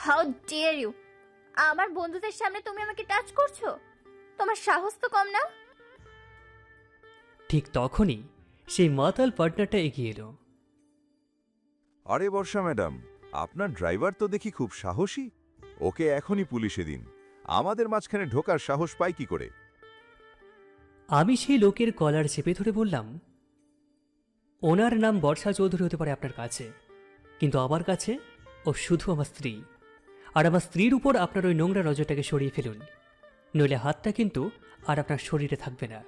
How deer you! আমার বন্ধুদের সামনে তুমি আমাকে টাচ করছো? তোমার সাহস তো কম না? ঠিক তখনই সেই মাতাল পার্টনারটা এগিয়ে এলো। আরে বর্ষা ম্যাডাম, আপনার ড্রাইভার তো দেখি খুব সাহসী। ওকে এখনই পুলিশে দিন। আমাদের মাঝখানে ঢোকার সাহস পায় কি করে? আমি সেই লোকের কলার চেপে ধরে বললাম, ওনার নাম বর্ষা চৌধুরী হতে পারে আপনার কাছে, কিন্তু আমার কাছে ও শুধু আমার স্ত্রী। আর আমার স্ত্রীর উপর আপনার ওই নোংরা নজরটাকে সরিয়ে ফেলুন, নইলে হাতটা কিন্তু আর আপনার শরীরে থাকবে না।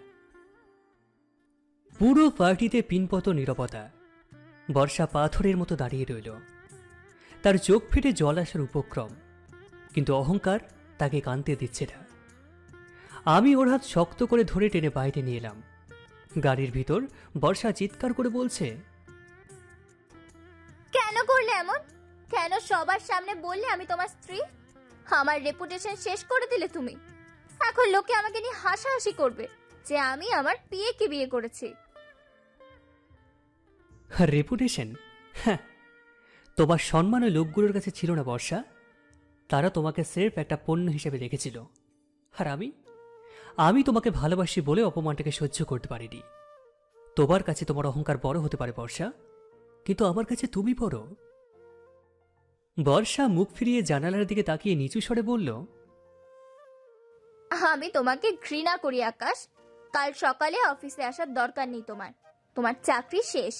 পুরো পার্টিতে পিনপত নীরবতা। বর্ষা পাথরের মতো দাঁড়িয়ে রইল। তার চোখ ফেটে জল আসার উপক্রম, কিন্তু অহংকার তাকে কানতে দিচ্ছে না। আমি ওর হাত শক্ত করে ধরে টেনে বাইরে নিয়ে এলাম। গাড়ির ভিতর বর্ষা চিৎকার করে বলছে, কেন করলে এমন? কেন সবার সামনে বললে আমি তোমার স্ত্রী? আমার রেপুটেশন শেষ করে দিলে তুমি। এখন লোকে আমাকে নিয়ে হাসাহাসি করবে যে আমি আমার পিএকে বিয়ে করেছি। রেপুটেশন? হ্যাঁ, তোমার সম্মান ওই লোকগুলোর কাছে ছিল না বর্ষা। তারা তোমাকে স্রেফ একটা পণ্য হিসেবে দেখেছিল। আর আমি তোমাকে ভালোবাসি বলে অপমানটাকে সহ্য করতে পারিনি। তোমার কাছে তোমার অহংকার বড় হতে পারে বর্ষা, কিন্তু আমার কাছে তুমি বড়। বর্ষা মুখ ফিরিয়ে জানালার দিকে তাকিয়ে নিচু স্বরে বলল, আমি তোমাকে ঘৃণা করি আকাশ। কাল সকালে অফিসে আসার দরকার নেই তোমার। তোমার চাকরি শেষ।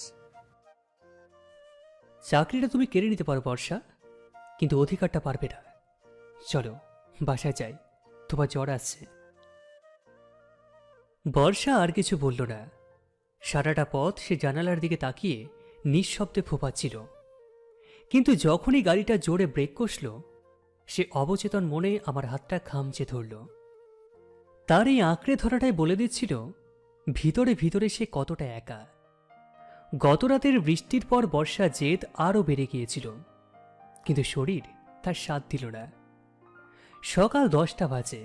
চাকরিটা তুমি কেড়ে নিতে পারো বর্ষা, কিন্তু অধিকারটা পারবে না। চলো বাসায় যাই, তোমার জ্বর আসছে। বর্ষা আর কিছু বলল না। সারাটা পথ সে জানালার দিকে তাকিয়ে নিঃশব্দে ফোঁপাচ্ছিল। কিন্তু যখনই গাড়িটা জোরে ব্রেক কষল, সে অবচেতন মনে আমার হাতটা খামচে ধরল। তার এই আঁকড়ে ধরাটাই বলে দিচ্ছিল ভিতরে ভিতরে সে কতটা একা। গতরাতের বৃষ্টির পর বর্ষা জেদ আরও বেড়ে গিয়েছিল, কিন্তু শরীর তার সাথ দিল না। সকাল 10টা বাজে,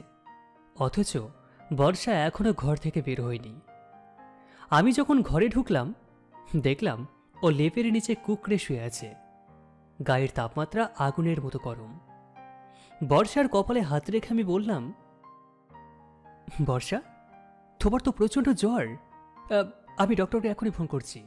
অথচ বর্ষা এখনো ঘর থেকে বের হয়নি। আমি যখন ঘরে ঢুকলাম, দেখলাম ও লেপের নিচে কুকড়ে শুয়ে আছে। গায়ের তাপমাত্রা আগুনের মতো গরম। বর্ষার কপালে হাত রেখে আমি বললাম, বর্ষা, তোমার তো প্রচণ্ড জ্বর। আমি ডক্টরকে এখনই ফোন করছি।